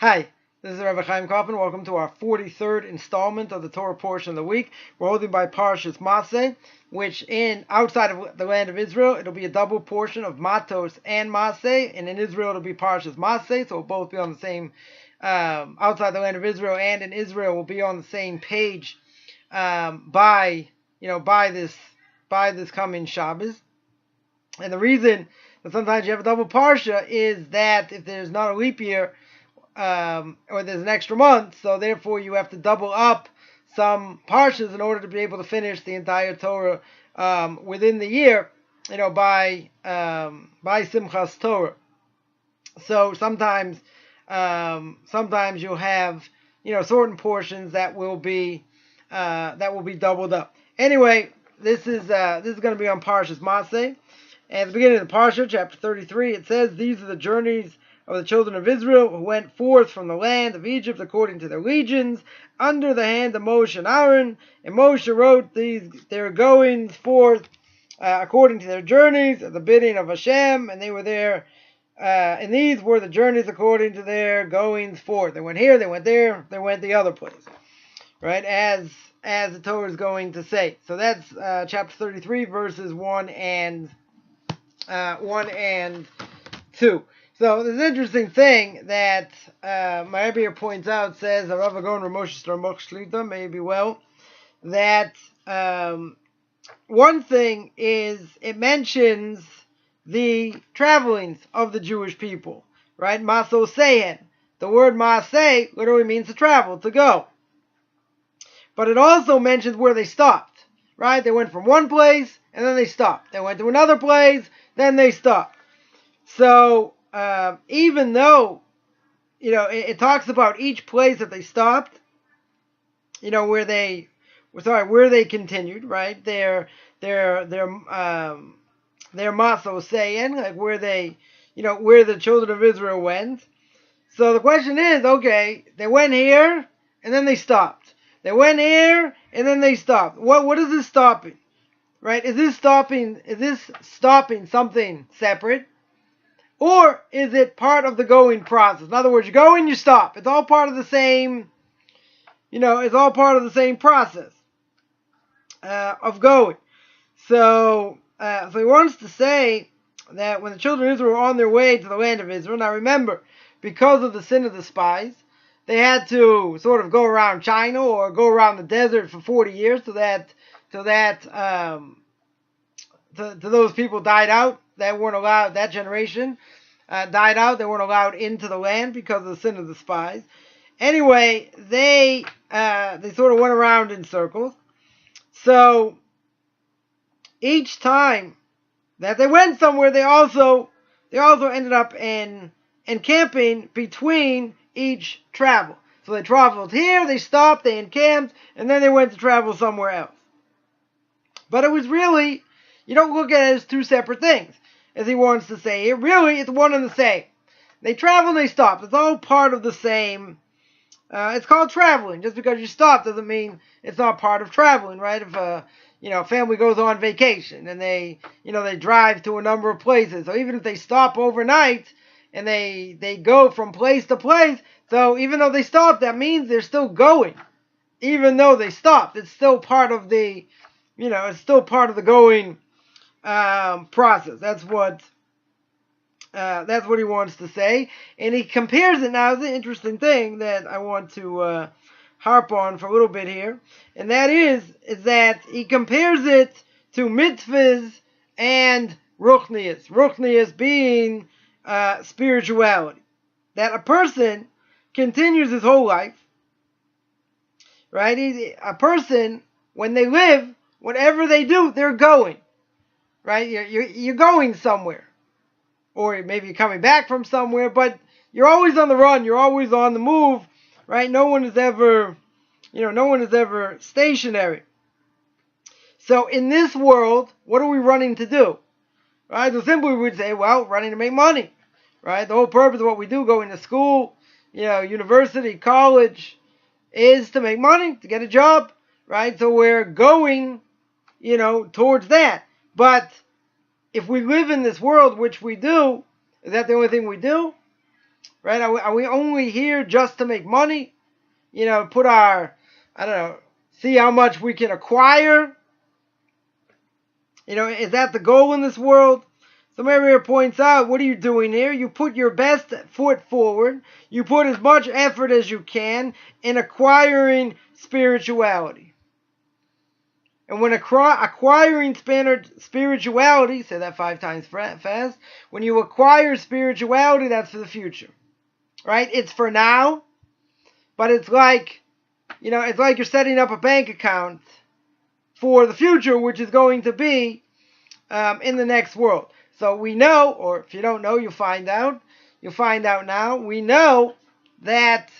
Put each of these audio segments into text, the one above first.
Hi, this is Rabbi Chaim Coffman. Welcome to our 43rd installment of the Torah portion of the week. We're holding by Parshas Maasei, which outside of the land of Israel, it'll be a double portion of Matos and Maasei, and in Israel it'll be Parshas Maasei, so we'll both be on the same, outside the land of Israel and in Israel, we'll be on the same page by this coming Shabbos. And the reason that sometimes you have a double parsha is that if there's not a leap year, or there's an extra month, so therefore you have to double up some parshas in order to be able to finish the entire Torah within the year, by Simchas Torah. So sometimes you'll have certain portions that will be doubled up. Anyway, this is going to be on Parshas Maasei. At the beginning of the Parsha, chapter 33, it says, "These are the journeys of the children of Israel who went forth from the land of Egypt according to their legions, under the hand of Moshe and Aaron. And Moshe wrote their goings forth according to their journeys, at the bidding of Hashem, and they were there. And these were the journeys according to their goings forth. They went here, they went there, they went the other place." Right, as the Torah is going to say. So that's chapter 33, verses 1 and 2. So there's an interesting thing that my Rebbe here points out, says, maybe that one thing is it mentions the travelings of the Jewish people, right? Masosehen. The word Maasei literally means to travel, to go. But it also mentions where they stopped, right? They went from one place and then they stopped. They went to another place, then they stopped. So even though, it talks about each place that they stopped, where they continued, right? Their Maasei, like where the children of Israel went. So the question is, okay, they went here and then they stopped. They went here and then they stopped. What is this stopping? Right? Is this stopping something separate? Or is it part of the going process? In other words, you go and you stop. It's all part of the same, it's all part of the same process of going. So he wants to say that when the children of Israel were on their way to the land of Israel, now remember, because of the sin of the spies, they had to sort of go around China or go around the desert for 40 years to those people died out that weren't allowed, that generation died out, they weren't allowed into the land because of the sin of the spies. Anyway, they sort of went around in circles. So each time that they went somewhere, they also ended up in encamping between each travel. So they traveled here, they stopped, they encamped, and then they went to travel somewhere else. But it was really, you don't look at it as two separate things, as he wants to say here. Really, it's one and the same. They travel and they stop. It's all part of the same. It's called traveling. Just because you stop doesn't mean it's not part of traveling, right? If a family goes on vacation and they drive to a number of places, so even if they stop overnight and they go from place to place, so even though they stopped, that means they're still going. Even though they stopped, it's still part of the it's still part of the going process. That's what he wants to say, and he compares it. Now, it's an interesting thing that I want to harp on for a little bit here, and that is that he compares it to mitzvos and ruchnius. Ruchnius being spirituality, that a person continues his whole life, right? A person, when they live, whatever they do, they're going, right? You're going somewhere, or maybe you're coming back from somewhere, but you're always on the run. You're always on the move, right? No one is ever stationary. So in this world, what are we running to do? Right? So simply we would say, well, running to make money, right? The whole purpose of what we do, going to school, university, college, is to make money, to get a job, right? So we're going, towards that. But if we live in this world, which we do, is that the only thing we do? right? Are we only here just to make money? Put our, see how much we can acquire? Is that the goal in this world? So Mary points out, what are you doing here? You put your best foot forward. You put as much effort as you can in acquiring spirituality. And when acquiring spirituality, say that 5 times fast, when you acquire spirituality, that's for the future. Right? It's for now, but it's like you're setting up a bank account for the future, which is going to be in the next world. So we know, or if you don't know, you'll find out. You'll find out now. We know that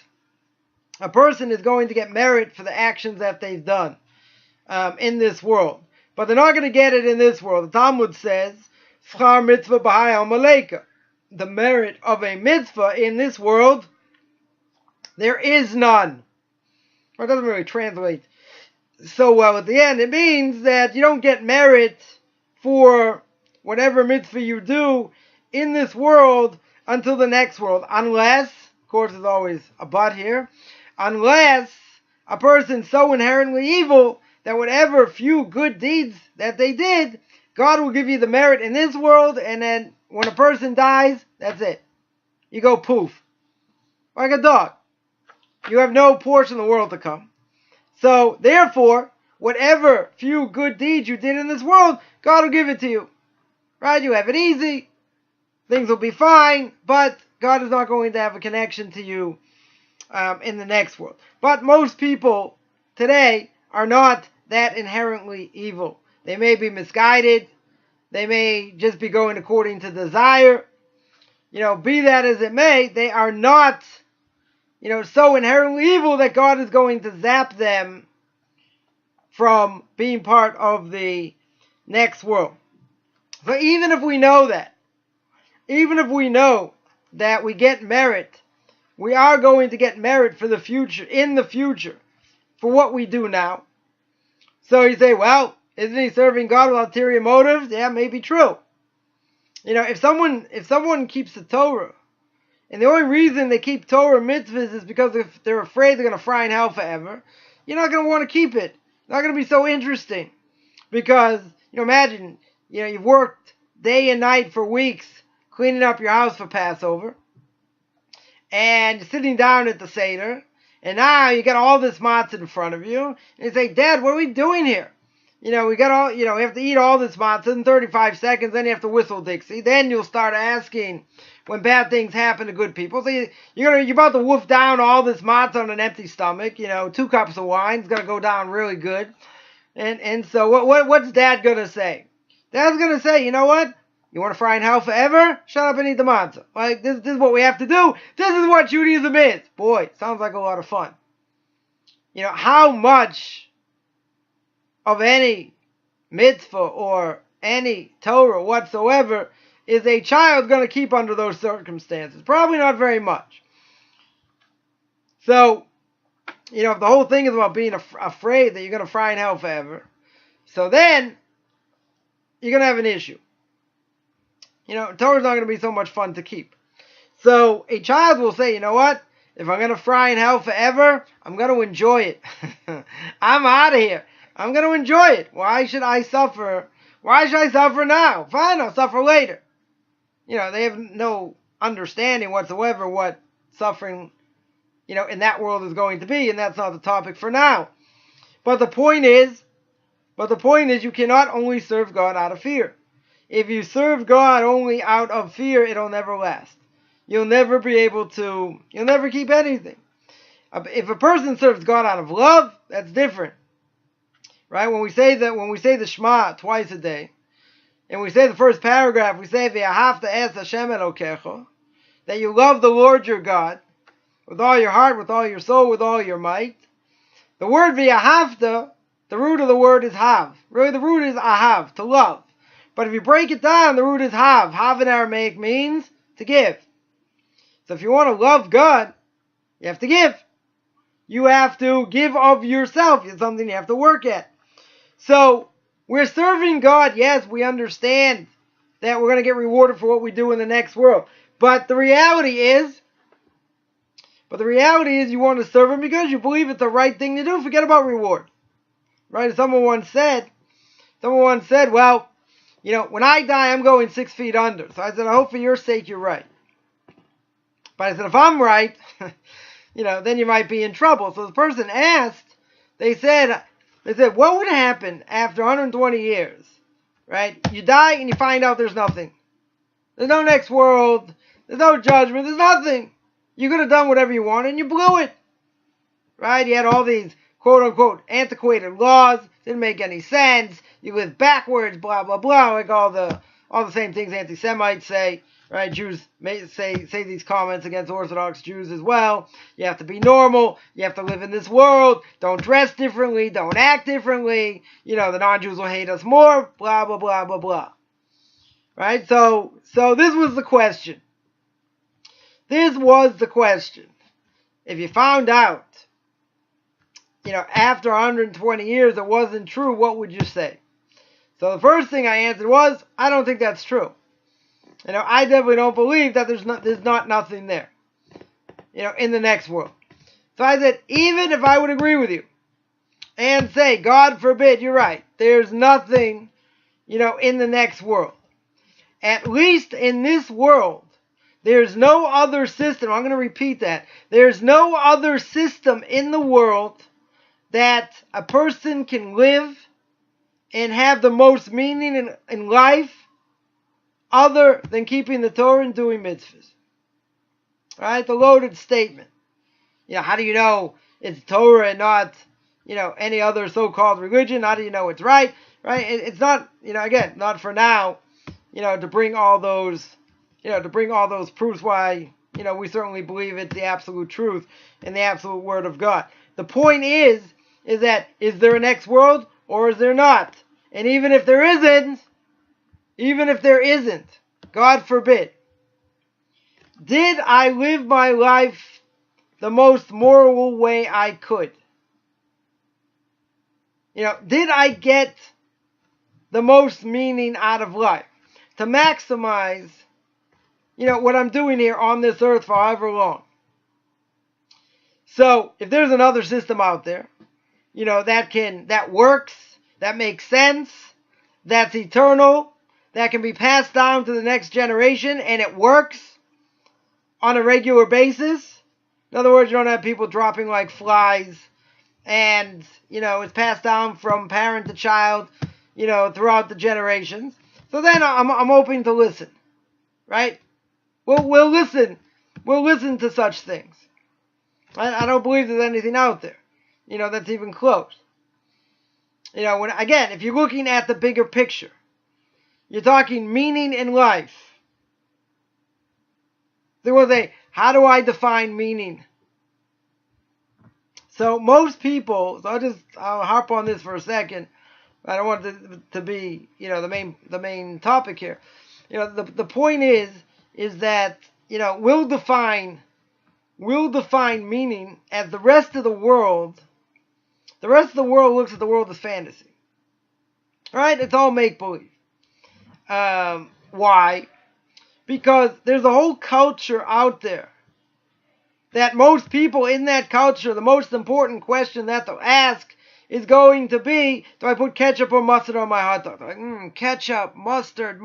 a person is going to get merit for the actions that they've done in this world. But they're not going to get it in this world. The Talmud says, Schar mitzvah b'hai al maleka. The merit of a mitzvah in this world, there is none. Or it doesn't really translate so well at the end. It means that you don't get merit for whatever mitzvah you do in this world until the next world. Unless, of course there's always a but here, unless a person's so inherently evil that whatever few good deeds that they did, God will give you the merit in this world, and then when a person dies, that's it. You go poof. Like a dog. You have no portion of the world to come. So, therefore, whatever few good deeds you did in this world, God will give it to you. Right? You have it easy. Things will be fine. But God is not going to have a connection to you in the next world. But most people today are not that inherently evil. They may be misguided. They may just be going according to desire. Be that as it may, they are not, so inherently evil that God is going to zap them from being part of the next world. So even if we know that, even if we know that we get merit, we are going to get merit for the future, in the future, for what we do now. So you say, well, isn't he serving God with ulterior motives? Yeah, maybe true. If someone keeps the Torah, and the only reason they keep Torah mitzvahs is because if they're afraid they're going to fry in hell forever, you're not going to want to keep it. It's not going to be so interesting. Because, imagine, you've worked day and night for weeks cleaning up your house for Passover, and you're sitting down at the Seder, and now you got all this matzah in front of you, and you say, Dad, what are we doing here? We have to eat all this matzah in 35 seconds, then you have to whistle Dixie, then you'll start asking when bad things happen to good people. So you're about to wolf down all this matzah on an empty stomach, 2 cups of wine, it's going to go down really good. And so what's Dad going to say? Dad's going to say, you know what? You want to fry in hell forever? Shut up and eat the matzah. Like, this is what we have to do. This is what Judaism is. Boy, sounds like a lot of fun. How much of any mitzvah or any Torah whatsoever is a child going to keep under those circumstances? Probably not very much. So, if the whole thing is about being afraid that you're going to fry in hell forever, so then you're going to have an issue. Torah's not going to be so much fun to keep. So a child will say, you know what? If I'm going to fry in hell forever, I'm going to enjoy it. I'm out of here. I'm going to enjoy it. Why should I suffer? Why should I suffer now? Fine, I'll suffer later. They have no understanding whatsoever what suffering, in that world is going to be, and that's not the topic for now. But the point is you cannot only serve God out of fear. If you serve God only out of fear, it'll never last. You'll never keep anything. If a person serves God out of love, that's different. Right? When we say the Shema twice a day, and we say the first paragraph, we say, V'ahavta es Hashem Elokecha, that you love the Lord your God, with all your heart, with all your soul, with all your might. The word V'ahavta, the root of the word is hav. Really, the root is ahav, to love. But if you break it down, the root is hav. Hav in Aramaic means to give. So if you want to love God, you have to give. You have to give of yourself. It's something you have to work at. So we're serving God. Yes, we understand that we're going to get rewarded for what we do in the next world. But the reality is But the reality is you want to serve him because you believe it's the right thing to do. Forget about reward. Right? Someone once said, well, when I die, I'm going 6 feet under. So I said, I hope for your sake you're right. But I said, if I'm right, then you might be in trouble. So the person asked, they said, what would happen after 120 years? Right? You die and you find out there's nothing. There's no next world. There's no judgment. There's nothing. You could have done whatever you wanted and you blew it. Right? You had all these quote-unquote antiquated laws. Didn't make any sense. You live backwards, blah, blah, blah. Like all the same things anti-Semites say. Right? Jews may say these comments against Orthodox Jews as well. You have to be normal. You have to live in this world. Don't dress differently. Don't act differently. The non-Jews will hate us more. Blah, blah, blah, blah, blah. Right? So this was the question. This was the question. If you found out, after 120 years it wasn't true, what would you say? So the first thing I answered was, I don't think that's true. I definitely don't believe that there's not nothing there, in the next world. So I said, even if I would agree with you and say, God forbid, you're right, there's nothing, in the next world. At least in this world, there's no other system. I'm going to repeat that. There's no other system in the world that a person can live and have the most meaning in life other than keeping the Torah and doing mitzvos. All right, the loaded statement. How do you know it's Torah and not, any other so-called religion? How do you know it's right? Right? It's not, again, not for now, to bring all those proofs why, we certainly believe it's the absolute truth and the absolute word of God. The point is that, is there a next world or is there not? And even if there isn't, God forbid, did I live my life the most moral way I could? Did I get the most meaning out of life to maximize, what I'm doing here on this earth for however long? So, if there's another system out there, that works, that makes sense, that's eternal, that can be passed down to the next generation, and it works on a regular basis. In other words, you don't have people dropping like flies, and, it's passed down from parent to child, throughout the generations. So then I'm open to listen, right? We'll listen to such things. I don't believe there's anything out there, that's even close. If you're looking at the bigger picture, you're talking meaning in life. There was how do I define meaning? So most people, I'll harp on this for a second. I don't want it to be, the main topic here. The point is that, we'll define meaning as the rest of the world looks at the world as fantasy. Right? It's all make-believe. Why? Because there's a whole culture out there that most people in that culture, the most important question that they'll ask is going to be, do I put ketchup or mustard on my hot dog? They're like, ketchup, mustard,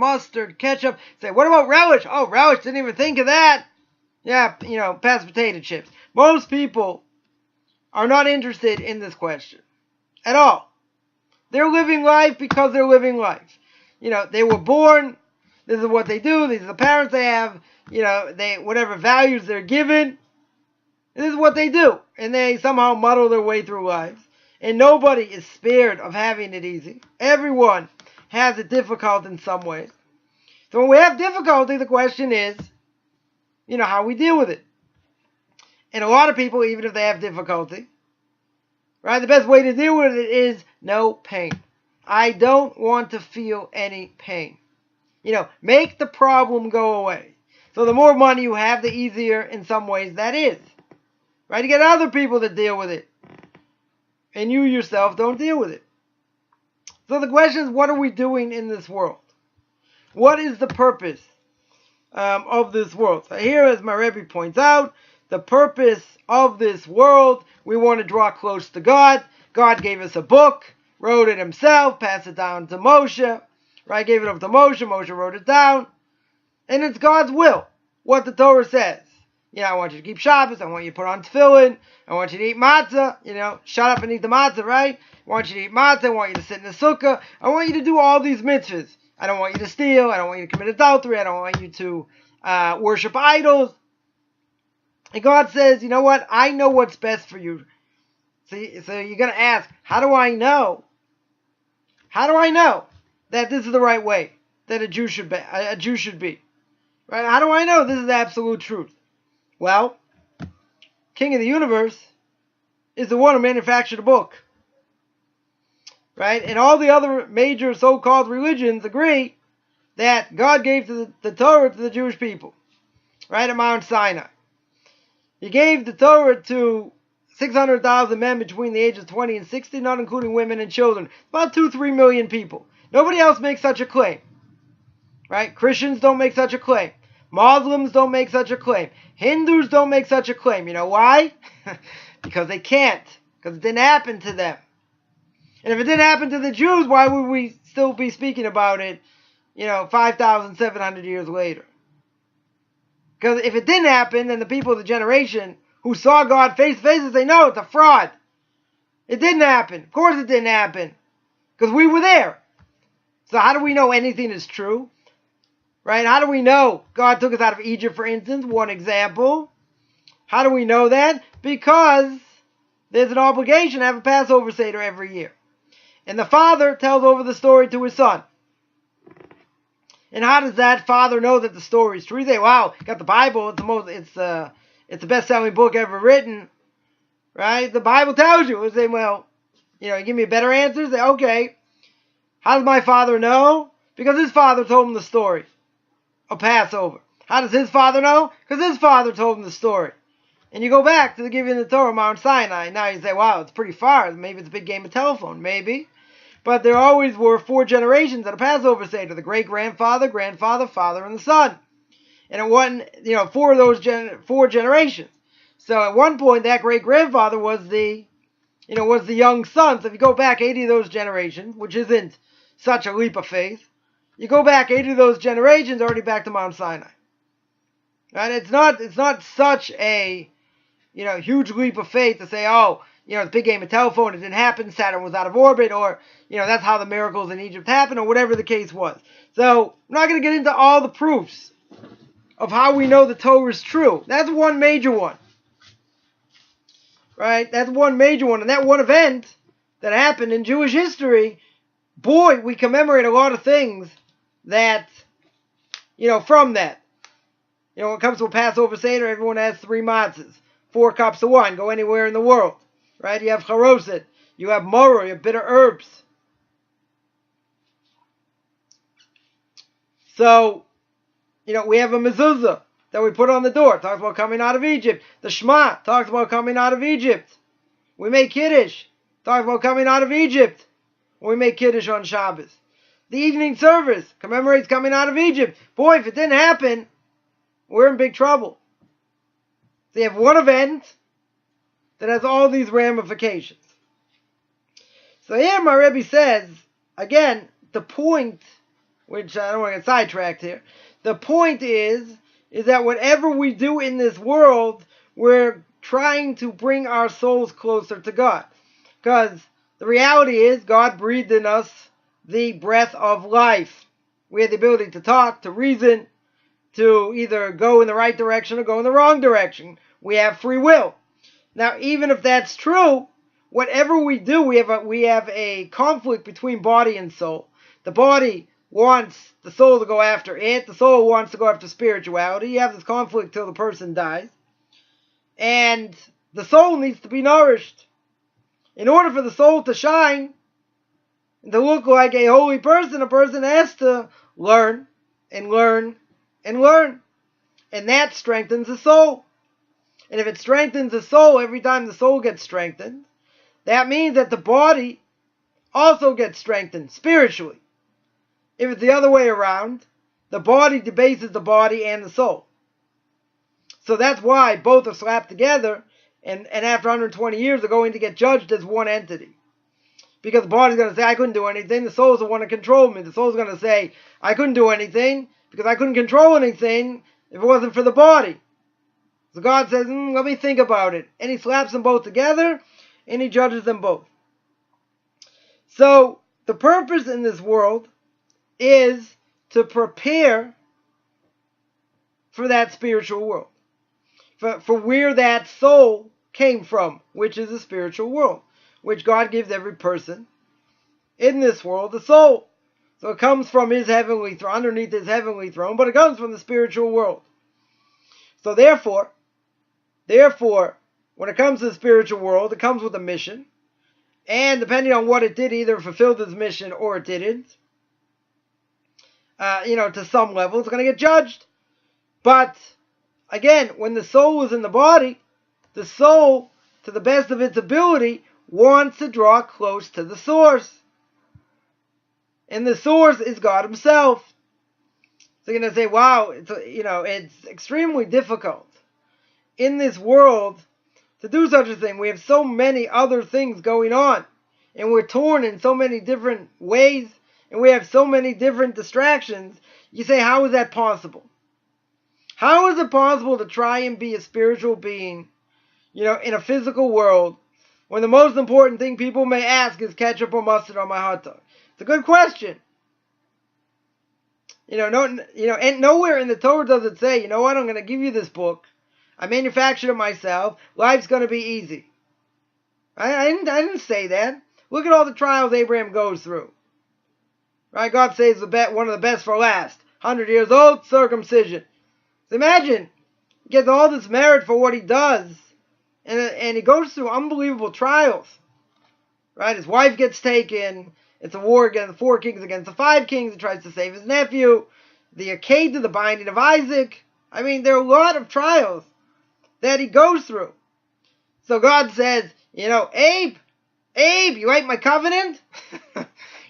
ketchup. Say, what about relish? Oh, relish, didn't even think of that. Yeah, pass potato chips. Most people are not interested in this question at all. They're living life because they're living life. They were born, this is what they do, these are the parents they have, whatever values they're given, this is what they do. And they somehow muddle their way through lives. And nobody is spared of having it easy. Everyone has it difficult in some ways. So when we have difficulty, the question is, how we deal with it. And a lot of people, even if they have difficulty, right, the best way to deal with it is no pain. I don't want to feel any pain. Make the problem go away. So the more money you have, the easier in some ways that is. Right? You get other people to deal with it. And you yourself don't deal with it. So the question is, what are we doing in this world? What is the purpose of this world? So here, as my Rebbe points out, the purpose of this world. We want to draw close to God. God gave us a book, wrote it himself, passed it down to Moshe, right? Gave it up to Moshe, Moshe wrote it down. And it's God's will, what the Torah says. I want you to keep Shabbos, I want you to put on tefillin, I want you to eat matzah, shut up and eat the matzah, right? I want you to eat matzah, I want you to sit in the sukkah, I want you to do all these mitzvahs. I don't want you to steal, I don't want you to commit adultery, I don't want you to worship idols. And God says, you know what? I know what's best for you. So you're going to ask, how do I know? How do I know that this is the right way that a Jew should be? Right? How do I know this is the absolute truth? Well, King of the universe is the one who manufactured a book. Right? And all the other major so-called religions agree that God gave the Torah to the Jewish people. Right? At Mount Sinai. He gave the Torah to 600,000 men between the ages of 20 and 60, not including women and children. About 2-3 million people. Nobody else makes such a claim. Right? Christians don't make such a claim. Muslims don't make such a claim. Hindus don't make such a claim. You know why? Because they can't. Because it didn't happen to them. And if it didn't happen to the Jews, why would we still be speaking about it, 5,700 years later? Because if it didn't happen, then the people of the generation who saw God face to face would say, no, it's a fraud. It didn't happen. Of course it didn't happen. Because we were there. So how do we know anything is true? Right? How do we know God took us out of Egypt, for instance? One example. How do we know that? Because there's an obligation to have a Passover Seder every year. And the father tells over the story to his son. And how does that father know that the story is true? He say, wow, got the Bible, it's the best-selling book ever written. Right? The Bible tells you. He say, well, you give me a better answer? Say, okay. How does my father know? Because his father told him the story of Passover. How does his father know? Because his father told him the story. And you go back to the giving of the Torah, Mount Sinai. Now you say, wow, it's pretty far. Maybe it's a big game of telephone. Maybe. But there always were 4 generations at a Passover Seder. The great-grandfather, grandfather, father, and the son. And it wasn't, 4 of those 4 generations. So at one point, that great-grandfather was the young son. So if you go back 80 of those generations, which isn't such a leap of faith, you go back 80 of those generations already back to Mount Sinai. Right? It's not such a huge leap of faith to say, oh, it's a big game of telephone, it didn't happen, Saturn was out of orbit, or that's how the miracles in Egypt happened, or whatever the case was. So I'm not going to get into all the proofs of how we know the Torah is true. That's one major one. Right? That's one major one. And that one event that happened in Jewish history, boy, we commemorate a lot of things that, from that. When it comes to a Passover Seder, everyone has 3 matzahs, 4 cups of wine, go anywhere in the world. Right? You have charoset, you have maror, you have bitter herbs. So, we have a mezuzah that we put on the door. It talks about coming out of Egypt. The Shema talks about coming out of Egypt. We make Kiddush. Talks about coming out of Egypt. We make Kiddush on Shabbos. The evening service commemorates coming out of Egypt. Boy, if it didn't happen, we're in big trouble. So you have one event that has all these ramifications. So here my Rebbe says, again, the point, which I don't want to get sidetracked here, the point is that whatever we do in this world, we're trying to bring our souls closer to God. Because the reality is, God breathed in us the breath of life. We have the ability to talk, to reason, to either go in the right direction or go in the wrong direction. We have free will. Now, even if that's true, whatever we do, we have a conflict between body and soul. The body wants the soul to go after it. The soul wants to go after spirituality. You have this conflict till the person dies. And the soul needs to be nourished. In order for the soul to shine, and to look like a holy person, a person has to learn and learn and learn. And that strengthens the soul. And if it strengthens the soul, every time the soul gets strengthened, that means that the body also gets strengthened spiritually. If it's the other way around, the body debases the body and the soul. So that's why both are slapped together, and after 120 years they're going to get judged as one entity. Because the body's going to say, I couldn't do anything. The soul's the one to control me. The soul's going to say, I couldn't do anything because I couldn't control anything if it wasn't for the body. So God says, let me think about it. And he slaps them both together, and he judges them both. So the purpose in this world is to prepare for that spiritual world. For where that soul came from, which is a spiritual world, which God gives every person in this world a soul. So it comes from his heavenly throne, underneath his heavenly throne, but it comes from the spiritual world. So therefore, when it comes to the spiritual world, it comes with a mission. And depending on what it did, either fulfilled its mission or it didn't. To some level, it's going to get judged. But again, when the soul is in the body, the soul, to the best of its ability, wants to draw close to the source. And the source is God himself. So you're going to say, wow, it's extremely difficult in this world to do such a thing. We have so many other things going on, and we're torn in so many different ways, and we have so many different distractions. You say, how is that possible? How is it possible to try and be a spiritual being, in a physical world, when the most important thing people may ask is ketchup or mustard on my hot dog? It's a good question. And nowhere in the Torah does it say, you know what, I'm going to give you this book. I manufactured it myself. Life's going to be easy. I didn't say that. Look at all the trials Abraham goes through. Right? God saves one of the best for last. 100 years old, circumcision. So imagine, he gets all this merit for what he does, and he goes through unbelievable trials. Right? His wife gets taken. It's a war against the 4 kings against the 5 kings. He tries to save his nephew. The Akedah, the binding of Isaac. I mean, there are a lot of trials that he goes through. So God says, Abe, you like my covenant? You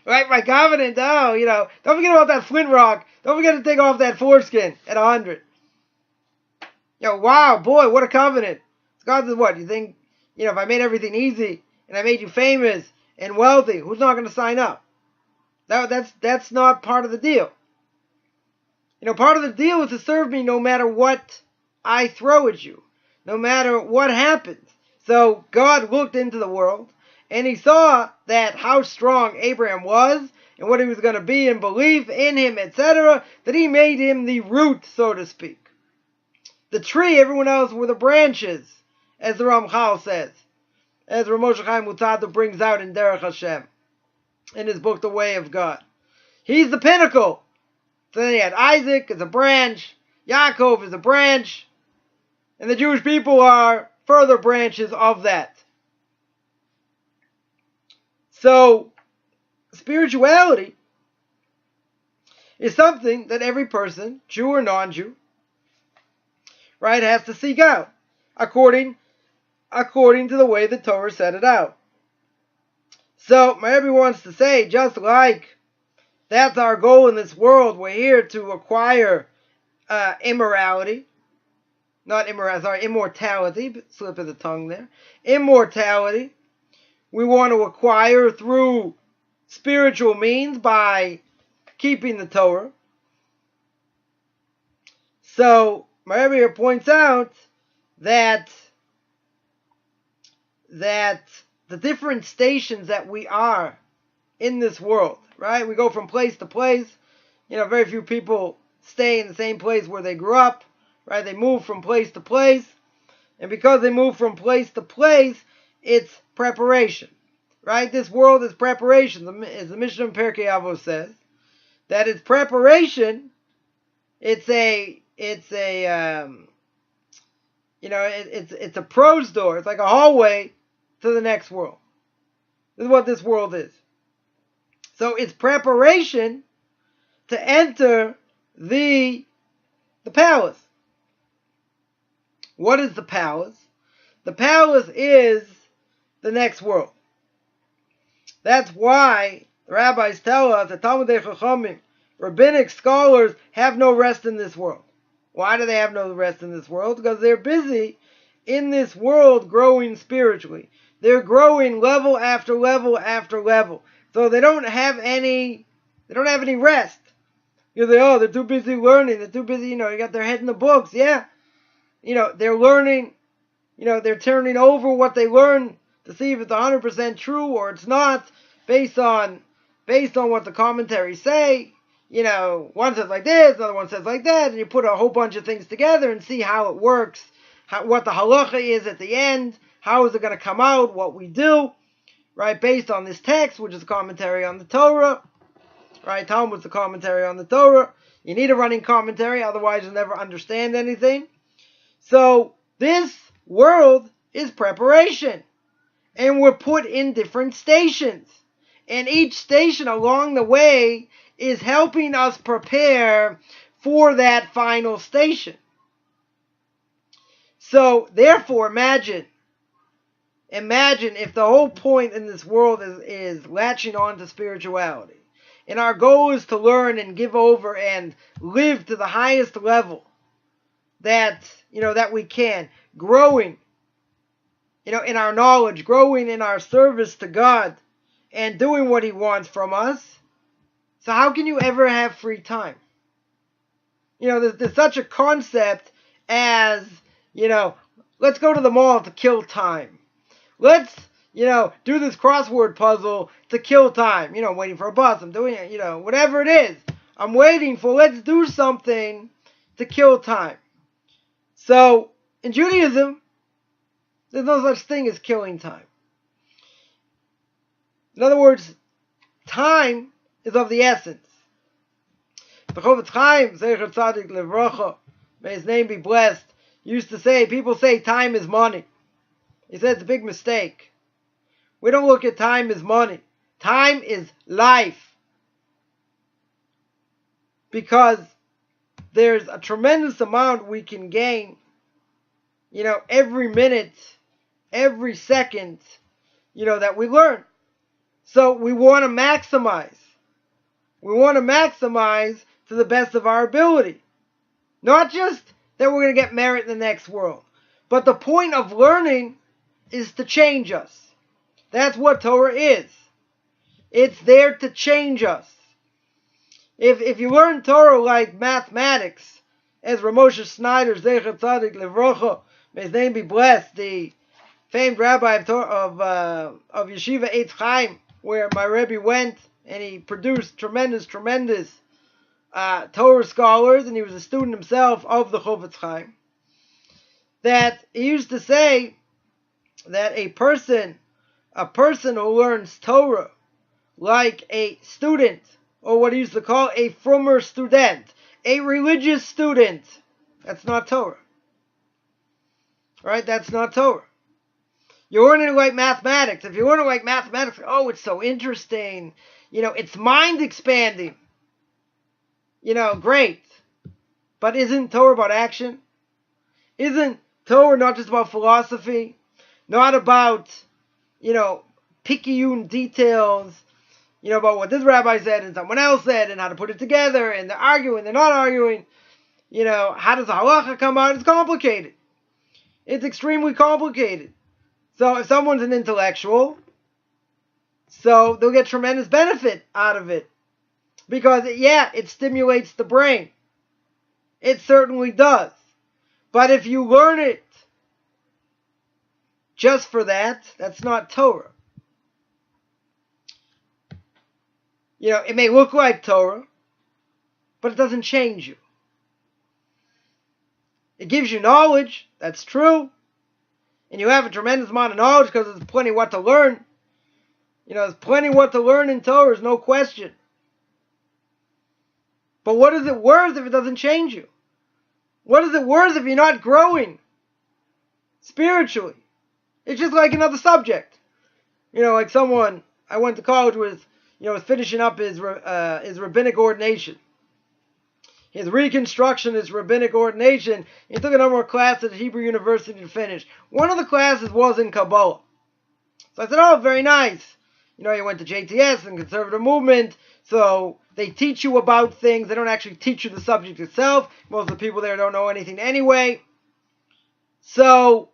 like my covenant? Oh, don't forget about that flint rock. Don't forget to take off that foreskin at 100. Wow, boy, what a covenant. So God says, what? You think, if I made everything easy and I made you famous and wealthy, who's not going to sign up? That's not part of the deal. Part of the deal is to serve me no matter what I throw at you, no matter what happens. So God looked into the world, and he saw that how strong Abraham was, and what he was going to be in belief in him, etc., that he made him the root, so to speak. The tree, everyone else were the branches, as the Ramchal says, as Rabbi Chaim Coffman brings out in Derech Hashem, in his book, The Way of God. He's the pinnacle. So then he had Isaac as a branch, Yaakov as a branch, and the Jewish people are further branches of that. So, spirituality is something that every person, Jew or non-Jew, right, has to seek out, according to the way the Torah set it out. So, my Rebbe wants to say, just like that's our goal in this world, we're here to acquire immortality, slip of the tongue there. Immortality, we want to acquire through spiritual means by keeping the Torah. So, my Rebbe here points out that the different stations that we are in this world, right? We go from place to place. Very few people stay in the same place where they grew up, right? They move from place to place. And because they move from place to place, it's preparation, right? This world is preparation. As the Mishnah in Pirkei Avos says, that it's preparation. It's a prose door. It's like a hallway to the next world. This is what this world is. So it's preparation to enter the palace. What is the palace? The palace is the next world. That's why the rabbis tell us that Talmidei Chachamim, rabbinic scholars, have no rest in this world. Why do they have no rest in this world? Because they're busy in this world growing spiritually. They're growing level after level after level. So they don't have any rest. You say, they're too busy learning. They're too busy, you got their head in the books. Yeah. They're learning. They're turning over what they learn to see if it's 100% true or it's not, based on what the commentaries say. One says like this, another one says like that, and you put a whole bunch of things together and see how it works, what the halacha is at the end, how is it going to come out, what we do, right, based on this text, which is a commentary on the Torah, right, Talmud's a commentary on the Torah. You need a running commentary, otherwise you'll never understand anything. So, this world is preparation, and we're put in different stations, and each station along the way is helping us prepare for that final station. So, therefore, imagine if the whole point in this world is latching on to spirituality, and our goal is to learn and give over and live to the highest level that we can, growing, in our knowledge, growing in our service to God, and doing what He wants from us. So how can you ever have free time? There's such a concept as, let's go to the mall to kill time. Let's, do this crossword puzzle to kill time. I'm waiting for a bus. I'm doing it, whatever it is. I'm waiting for, let's do something to kill time. So, in Judaism, there's no such thing as killing time. In other words, time is of the essence. The Rabbi Chaim, Zecher Tzadik Levracha, may his name be blessed, used to say, people say time is money. He said it's a big mistake. We don't look at time as money. Time is life. Because there's a tremendous amount we can gain, every minute, every second, that we learn. So we want to maximize. We want to maximize to the best of our ability. Not just that we're going to get merit in the next world, but the point of learning is to change us. That's what Torah is. It's there to change us. If you learn Torah like mathematics, as Ramosha Snyder, Zecher Tzadik Levrocha, may his name be blessed, the famed rabbi of Yeshiva Eitz Chaim, where my Rebbe went, and he produced tremendous Torah scholars, and he was a student himself of the Chofetz Chaim, that he used to say that a person who learns Torah like a student, or what he used to call a frummer student, a religious student, that's not Torah. Right? That's not Torah. You're learning like mathematics. If you're learning like mathematics, it's so interesting. It's mind expanding. Great. But isn't Torah about action? Isn't Torah not just about philosophy? Not about, picayune details, about what this rabbi said and someone else said and how to put it together, and they're arguing, they're not arguing. How does the halacha come out? It's complicated. It's extremely complicated. So if someone's an intellectual, so they'll get tremendous benefit out of it. Because, it stimulates the brain. It certainly does. But if you learn it just for that, that's not Torah. It may look like Torah, but it doesn't change you. It gives you knowledge, that's true. And you have a tremendous amount of knowledge because there's plenty what to learn. There's plenty what to learn in Torah, there's no question. But what is it worth if it doesn't change you? What is it worth if you're not growing spiritually? It's just like another subject. Like someone I went to college with, was finishing up his rabbinic ordination. His Reconstructionist rabbinic ordination. He took a number of classes at Hebrew University to finish. One of the classes was in Kabbalah. So I said, very nice. You went to JTS and conservative movement, so they teach you about things. They don't actually teach you the subject itself. Most of the people there don't know anything anyway. So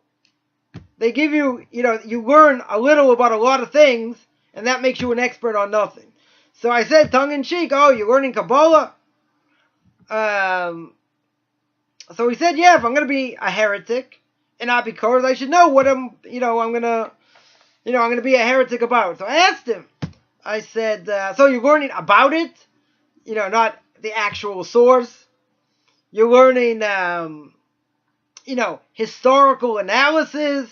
they give you, you learn a little about a lot of things, and that makes you an expert on nothing. So I said, tongue-in-cheek, oh, you're learning Kabbalah? So he said, yeah, if I'm going to be a heretic and not be Torah, I should know what I'm going to be a heretic about. So I asked him, I said, so you're learning about it? Not the actual source. You're learning, historical analysis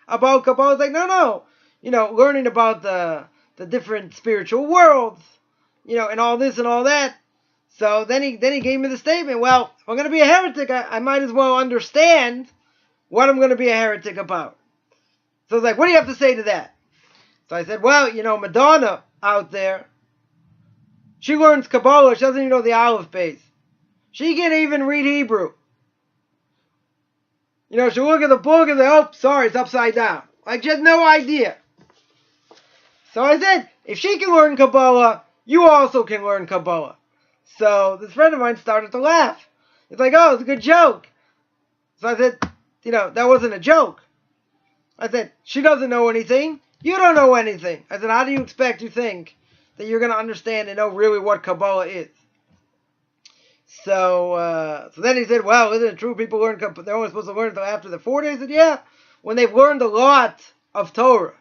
about Kabbalah. It's like, no. Learning about the different spiritual worlds, and all this and all that. So then he gave me the statement, well, if I'm going to be a heretic, I might as well understand what I'm going to be a heretic about. So I was like, what do you have to say to that? So I said, well, Madonna out there, she learns Kabbalah, she doesn't even know the Aleph base. She can't even read Hebrew. She'll look at the book and say, oh, sorry, it's upside down. Like, she has no idea. So I said, if she can learn Kabbalah, you also can learn Kabbalah. So this friend of mine started to laugh. It's like, oh, it's a good joke. So I said, that wasn't a joke. I said, she doesn't know anything. You don't know anything. I said, how do you expect to think that you're going to understand and know really what Kabbalah is? So then he said, well, isn't it true people learn Kabbalah? They're only supposed to learn until after the 4 days? I said, yeah, when they've learned a lot of Torah.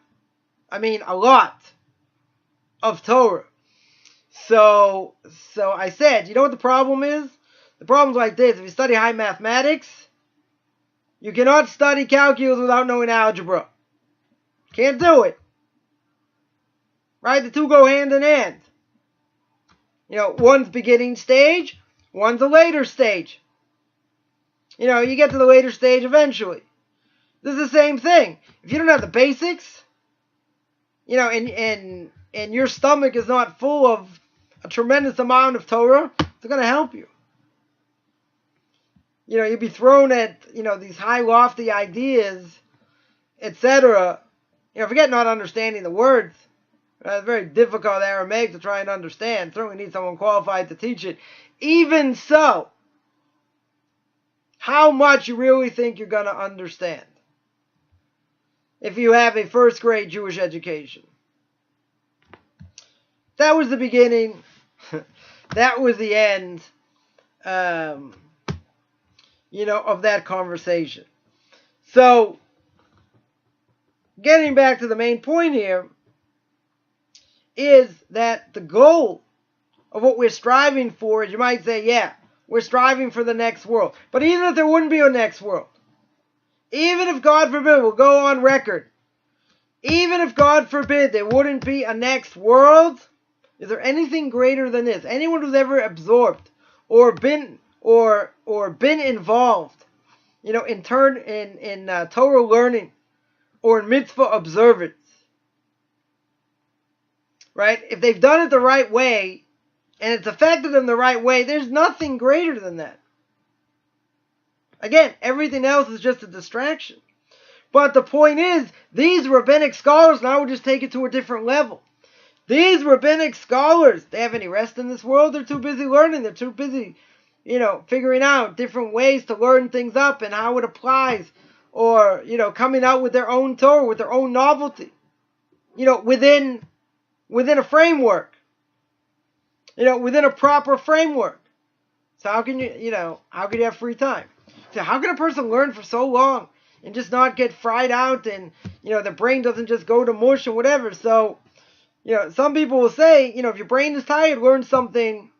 I mean, a lot of Torah. So I said, you know what the problem is? The problem's like this. If you study high mathematics, you cannot study calculus without knowing algebra. Can't do it. Right? The two go hand in hand. One's beginning stage, one's a later stage. You get to the later stage eventually. This is the same thing. If you don't have the basics, and your stomach is not full of a tremendous amount of Torah, it's going to help you. You'd be thrown at, these high lofty ideas, etc. Forget not understanding the words. It's very difficult Aramaic to try and understand. Certainly need someone qualified to teach it. Even so, how much you really think you're going to understand if you have a first grade Jewish education? That was the beginning. That was the end, of that conversation. So, getting back to the main point here, is that the goal of what we're striving for is, you might say, yeah, we're striving for the next world. But even if there wouldn't be a next world, even if, God forbid, we'll go on record, even if, God forbid, there wouldn't be a next world, is there anything greater than this? Anyone who's ever absorbed or been involved, in Torah learning or in mitzvah observance, right? If they've done it the right way and it's affected them the right way, there's nothing greater than that. Again, everything else is just a distraction. But the point is, these rabbinic scholars, now we'll just take it to a different level. These rabbinic scholars, they have any rest in this world? They're too busy learning. They're too busy, figuring out different ways to learn things up and how it applies. Or, coming out with their own Torah, with their own novelty. Within a framework. Within a proper framework. So how can you have free time? So how can a person learn for so long and just not get fried out and, the brain doesn't just go to mush or whatever? So, some people will say, if your brain is tired, learn something,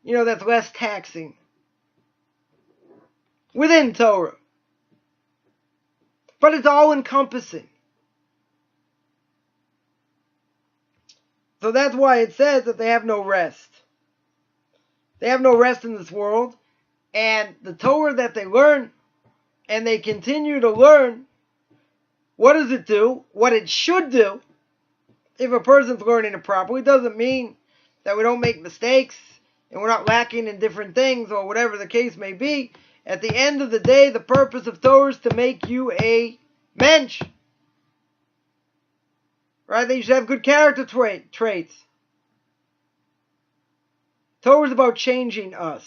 that's less taxing. Within Torah. But it's all encompassing. So that's why it says that they have no rest. They have no rest in this world. And the Torah that they learn, and they continue to learn, what does it do? What it should do, if a person's learning it properly, doesn't mean that we don't make mistakes, and we're not lacking in different things, or whatever the case may be. At the end of the day, the purpose of Torah is to make you a mensch. right? That you should have good character traits. Torah is about changing us.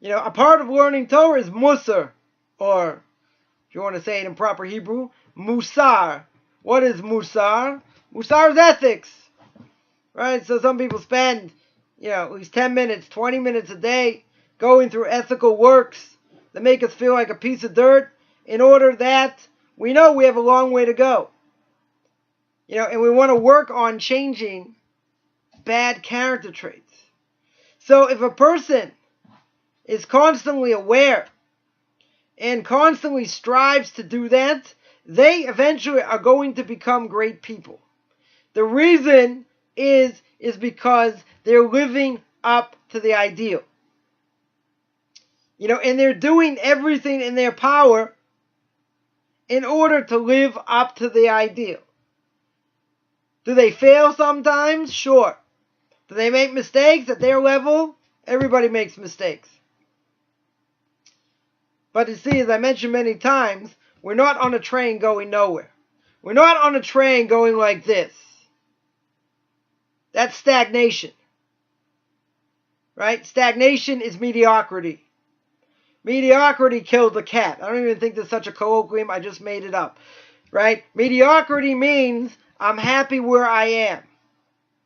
A part of learning Torah is musar, or if you want to say it in proper Hebrew, musar. What is musar? Musar is ethics, right? So some people spend, at least 10 minutes, 20 minutes a day going through ethical works that make us feel like a piece of dirt in order that we know we have a long way to go. And we want to work on changing bad character traits. So if a person is constantly aware and constantly strives to do that, they eventually are going to become great people. The reason is because they're living up to the ideal. And they're doing everything in their power in order to live up to the ideal. Do they fail sometimes? Sure. Do they make mistakes at their level? Everybody makes mistakes. But you see, as I mentioned many times, we're not on a train going nowhere. We're not on a train going like this. That's stagnation. Right? Stagnation is mediocrity. Mediocrity killed the cat. I don't even think there's such a colloquium. I just made it up. Right? Mediocrity means I'm happy where I am.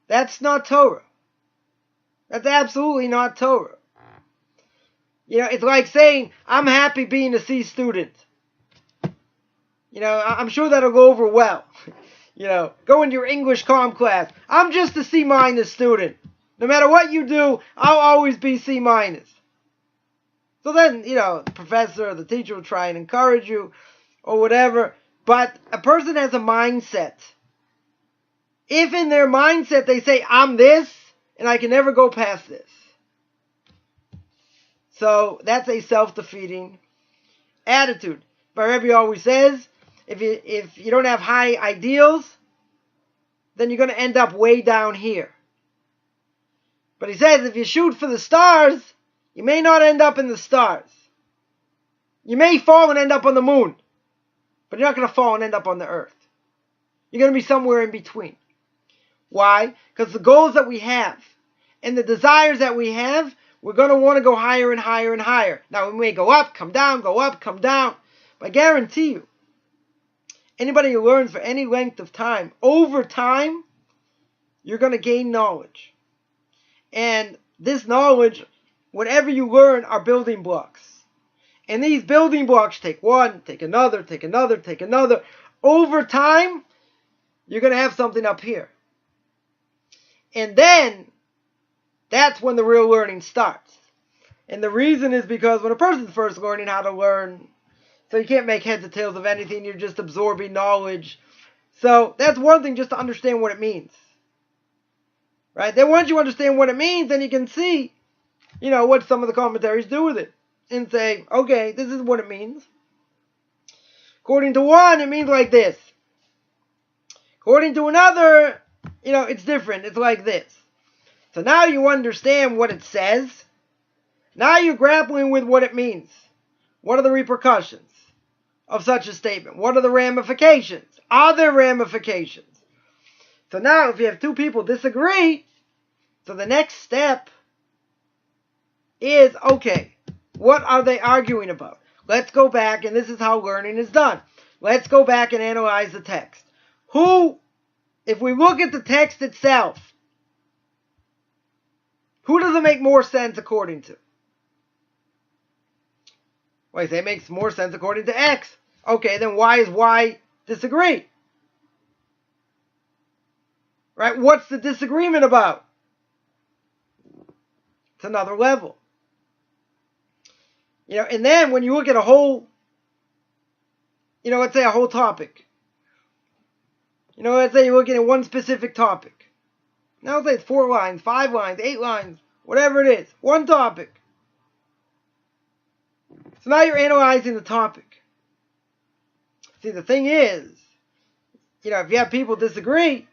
That's not Torah. That's absolutely not Torah. It's like saying, I'm happy being a C student. I'm sure that'll go over well. Go into your English comm class. I'm just a C- student. No matter what you do, I'll always be C-. So then, the professor or the teacher will try and encourage you or whatever. But a person has a mindset. If in their mindset they say, I'm this, and I can never go past this. So that's a self-defeating attitude. But Rebbe always says, if you don't have high ideals, then you're going to end up way down here. But he says, if you shoot for the stars, you may not end up in the stars. You may fall and end up on the moon, but you're not going to fall and end up on the earth. You're going to be somewhere in between. Why? Because the goals that we have and the desires that we have, we're going to want to go higher and higher and higher. Now, we may go up, come down, go up, come down. But I guarantee you, anybody who learns for any length of time, over time, you're going to gain knowledge. And this knowledge, whatever you learn, are building blocks. And these building blocks take one, take another, take another, take another. Over time, you're going to have something up here. And then, that's when the real learning starts. And the reason is because when a person's first learning how to learn, so you can't make heads or tails of anything, you're just absorbing knowledge. So that's one thing, just to understand what it means. Right? Then once you understand what it means, then you can see, what some of the commentaries do with it. And say, okay, this is what it means. According to one, it means like this. According to another, it's different. It's like this. So now you understand what it says. Now you're grappling with what it means. What are the repercussions of such a statement? What are the ramifications? Are there ramifications? So now if you have two people disagree, so the next step is, okay, what are they arguing about? Let's go back, and this is how learning is done. Let's go back and analyze the text. If we look at the text itself, who does it make more sense according to? Well, you say it makes more sense according to X. Okay, then why is Y disagree? Right? What's the disagreement about? It's another level. And then when you look at a whole, let's say a whole topic. Let's say you're looking at one specific topic. Now let's say it's 4 lines, 5 lines, 8 lines, whatever it is. One topic. So now you're analyzing the topic. See, the thing is, if you have people disagree,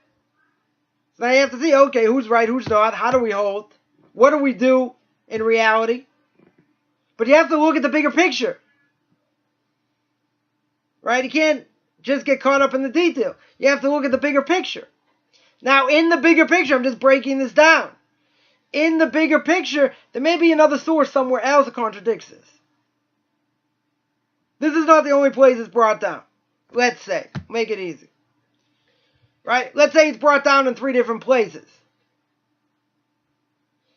so now you have to see, okay, who's right, who's not, how do we hold, what do we do in reality? But you have to look at the bigger picture. Right? You can't just get caught up in the detail. You have to look at the bigger picture. Now, in the bigger picture, I'm just breaking this down. In the bigger picture, there may be another source somewhere else that contradicts this. This is not the only place it's brought down. Let's say. Make it easy. Right? Let's say it's brought down in 3 different places.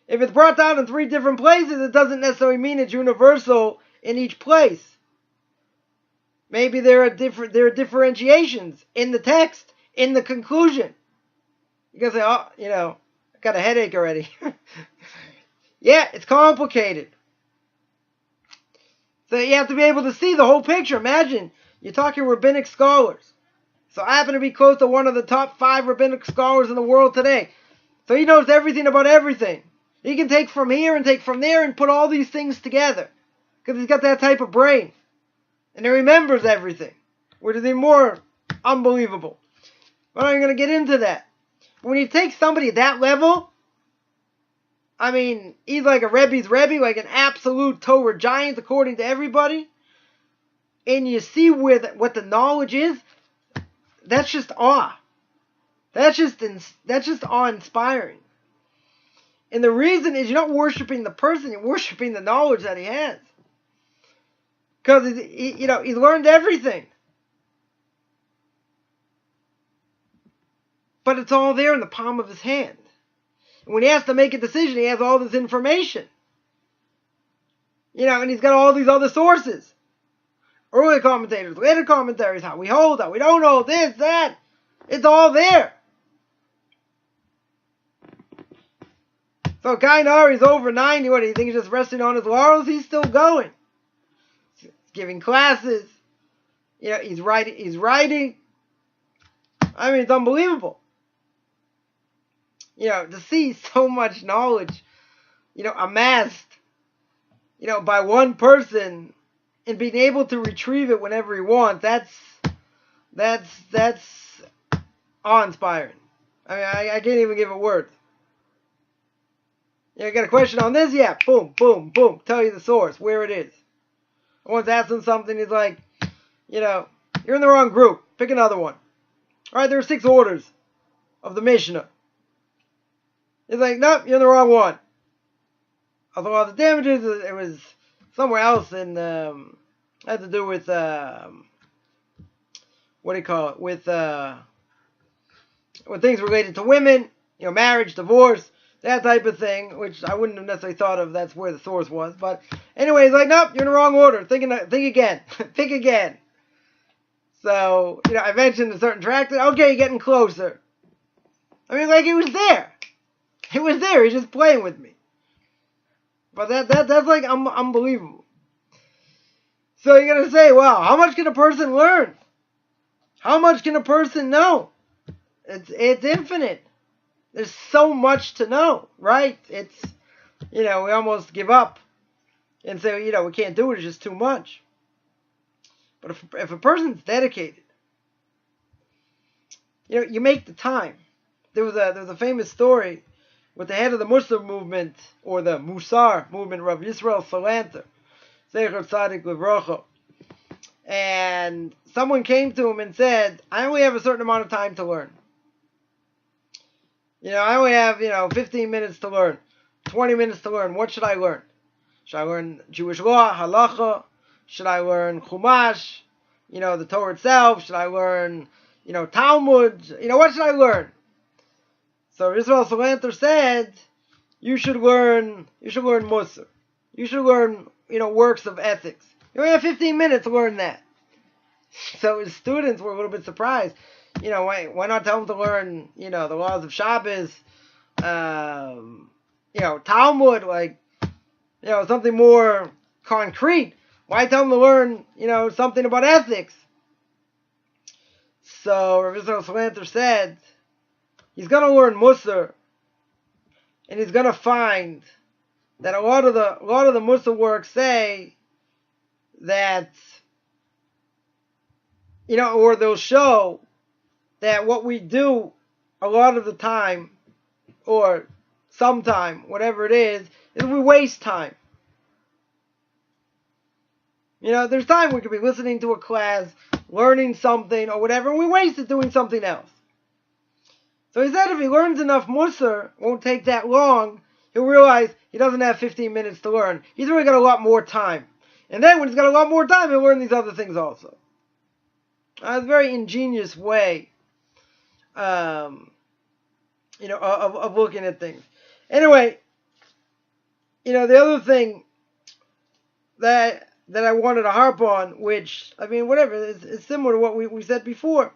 If it's brought down in 3 different places, it doesn't necessarily mean it's universal in each place. Maybe there are differentiations in the text, in the conclusion. You can say, oh, I got a headache already. Yeah, it's complicated. So you have to be able to see the whole picture. Imagine, you're talking rabbinic scholars. So I happen to be close to one of the top 5 rabbinic scholars in the world today. So he knows everything about everything. He can take from here and take from there and put all these things together. Because he's got that type of brain. And he remembers everything. Which is even more unbelievable. But I'm going to get into that. When you take somebody at that level, I mean, he's like a Rebbe's Rebbe, like an absolute Torah giant according to everybody. And you see what the knowledge is. That's just awe. That's just awe-inspiring. And the reason is you're not worshiping the person, you're worshiping the knowledge that he has. Because he learned everything. But it's all there in the palm of his hand. And when he has to make a decision, he has all this information. And he's got all these other sources. Early commentators, later commentaries, how we hold, how we don't hold, this, that. It's all there. So Kainar, he's over 90. What do you think? He's just resting on his laurels? He's still going. He's giving classes. He's writing. I mean, it's unbelievable. To see so much knowledge, amassed, by one person and being able to retrieve it whenever he wants, that's awe-inspiring. I mean, I can't even give it words. I got a question on this? Yeah, boom, boom, boom. Tell you the source, where it is. I once asked him something, he's like, you're in the wrong group. Pick another one. All right, there are 6 orders of the Mishnah. He's like, nope, you're in the wrong one. I thought all the damages, it was somewhere else in, had to do with, with things related to women, marriage, divorce, that type of thing, which I wouldn't have necessarily thought of that's where the source was. But anyway, he's like, nope, you're in the wrong order. Think again. Think again. So, I mentioned a certain tractate. Okay, you're getting closer. I mean, like, it was there. It was there. He's just playing with me. But that's like unbelievable. So you're going to say, well, how much can a person learn? How much can a person know? It's infinite. There's so much to know, right? It's, we almost give up and say, we can't do it. It's just too much. But if a person's dedicated, you make the time. There was a famous story with the head of the Muslim movement, or the Musar movement, Rav Yisrael Salanter, Zecher Tzadik Livrocha. And someone came to him and said, I only have a certain amount of time to learn. I only have, 15 minutes to learn, 20 minutes to learn. What should I learn? Should I learn Jewish law, halacha? Should I learn Chumash, the Torah itself? Should I learn, Talmud? What should I learn? So Israel Salanter said, you should learn Musar. You should learn, works of ethics. You only have 15 minutes to learn that. So his students were a little bit surprised. Why not tell them to learn, the laws of Shabbos, Talmud, like, something more concrete. Why tell them to learn, something about ethics? So Rabbi Salanter said, he's going to learn Musar, and he's going to find that a lot of the Musar works say that, or they'll show that what we do a lot of the time, or sometime, whatever it is we waste time. There's time we could be listening to a class, learning something or whatever, and we waste it doing something else. So he said if he learns enough Musar, it won't take that long, he'll realize he doesn't have 15 minutes to learn. He's really got a lot more time. And then when he's got a lot more time, he'll learn these other things also. It's a very ingenious way of looking at things. Anyway, the other thing that I wanted to harp on, which, is similar to what we said before.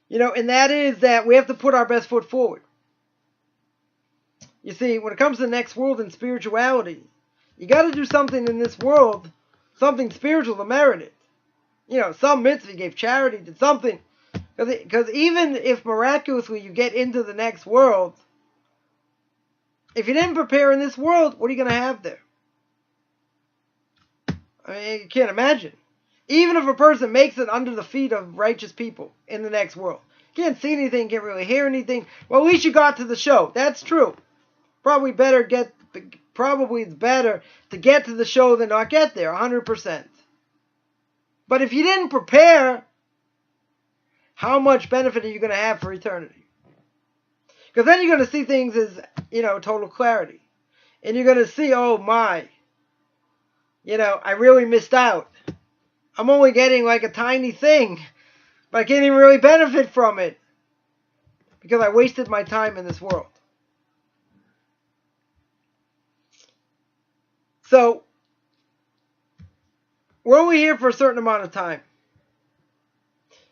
And that is that we have to put our best foot forward. You see, when it comes to the next world and spirituality, you got to do something in this world, something spiritual to merit it. Some mitzvah, gave charity, did something. Because even if miraculously you get into the next world, if you didn't prepare in this world, what are you going to have there? You can't imagine. Even if a person makes it under the feet of righteous people in the next world. Can't see anything, can't really hear anything. Well, at least you got to the show. That's true. Probably it's better to get to the show than not get there, 100%. But if you didn't prepare, how much benefit are you going to have for eternity? Because then you're going to see things as, total clarity. And you're going to see, oh my, I really missed out. I'm only getting like a tiny thing, but I can't even really benefit from it because I wasted my time in this world. So, we're only here for a certain amount of time.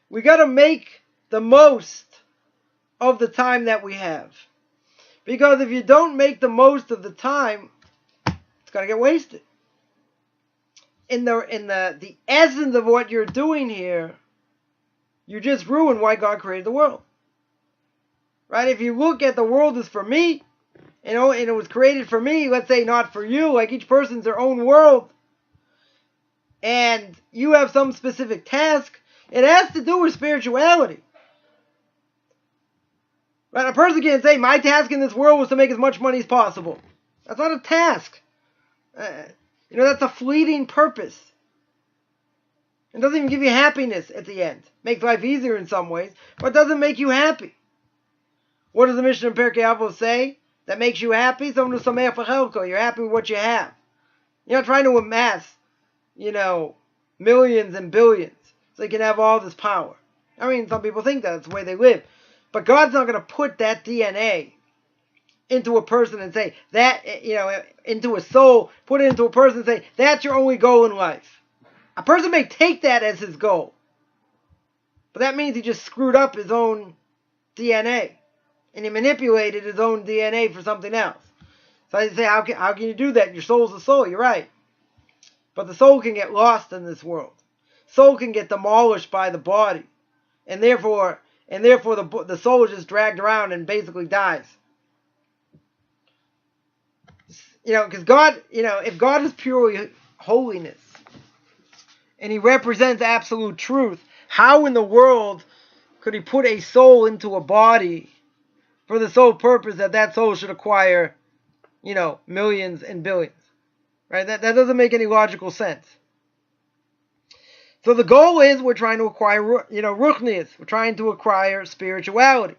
We got to make the most of the time that we have. Because if you don't make the most of the time, it's going to get wasted. In the essence of what you're doing here, you just ruin why God created the world. Right? If you look at the world as for me, and it was created for me, let's say not for you, like each person's their own world, and you have some specific task, it has to do with spirituality. Right? A person can't say, my task in this world was to make as much money as possible. That's not a task. That's a fleeting purpose. It doesn't even give you happiness at the end. Makes life easier in some ways, but it doesn't make you happy. What does the Mishnah in Pirkei Avos say that makes you happy? You're happy with what you have. You're not trying to amass, millions and billions so you can have all this power. Some people think that's the way they live. But God's not going to put that DNA into a person and say that, into a soul, put it into a person and say, that's your only goal in life. A person may take that as his goal. But that means he just screwed up his own DNA. And he manipulated his own DNA for something else. So I say, how can you do that? Your soul's a soul, you're right. But the soul can get lost in this world. Soul can get demolished by the body. And therefore the soul is just dragged around and basically dies. Because God, if God is purely holiness, and he represents absolute truth, how in the world could he put a soul into a body for the sole purpose that soul should acquire, millions and billions? Right? That doesn't make any logical sense. So the goal is we're trying to acquire, ruchnius. We're trying to acquire spirituality.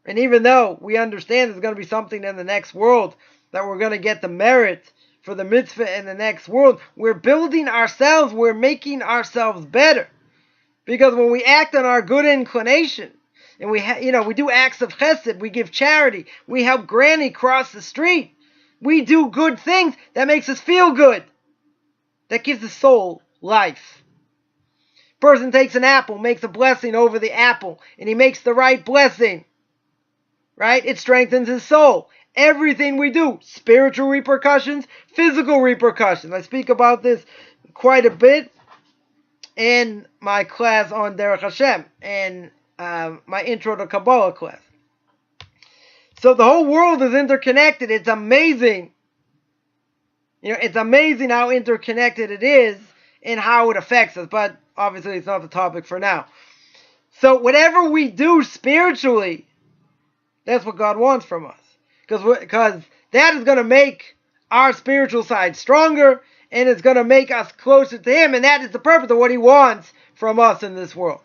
And even though we understand there's going to be something in the next world that we're going to get the merit for the mitzvah in the next world, we're building ourselves, we're making ourselves better. Because when we act on our good inclination, and we do acts of chesed, we give charity, we help Granny cross the street, we do good things, that makes us feel good. That gives the soul life. Person takes an apple, makes a blessing over the apple, and he makes the right blessing. Right? It strengthens his soul. Everything we do, spiritual repercussions, physical repercussions. I speak about this quite a bit in my class on Derech Hashem, and my intro to Kabbalah class. So the whole world is interconnected. It's amazing. It's amazing how interconnected it is and how it affects us. But obviously it's not the topic for now. So whatever we do spiritually, that's what God wants from us. Because that is going to make our spiritual side stronger, and it's going to make us closer to Him, and that is the purpose of what He wants from us in this world.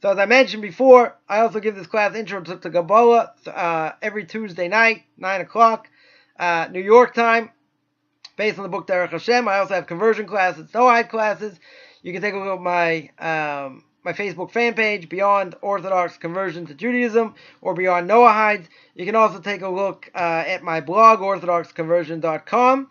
So as I mentioned before, I also give this class Intro to Kabbalah every Tuesday night, 9 o'clock, New York time, based on the book Derech Hashem. I also have conversion classes, Noahide classes. You can take a look at my Facebook fan page, Beyond Orthodox Conversion to Judaism, or Beyond Noahides. You can also take a look at my blog, orthodoxconversion.com.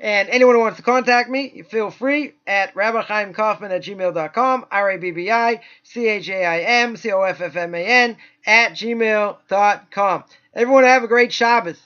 And anyone who wants to contact me, you feel free at rabbichaimcoffman@gmail.com, RABBICHAIMCOFFMAN @gmail.com. Everyone have a great Shabbos.